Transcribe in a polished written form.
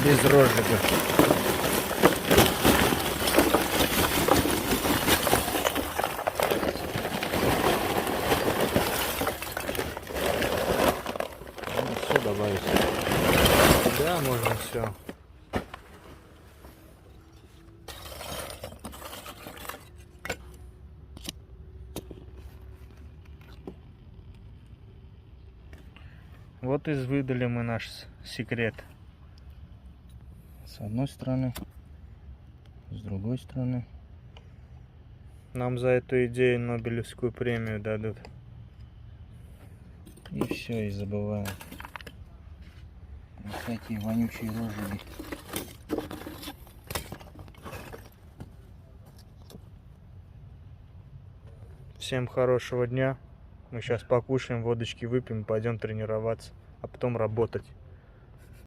без розжига. Все добавить. Да, можно все. Вот и выдали мы наш секрет. С одной стороны, с другой стороны. Нам за эту идею Нобелевскую премию дадут. И все, и забываем. Вот такие вонючие розжиги. Всем хорошего дня. Мы сейчас покушаем, водочки выпьем, пойдем тренироваться, а потом работать.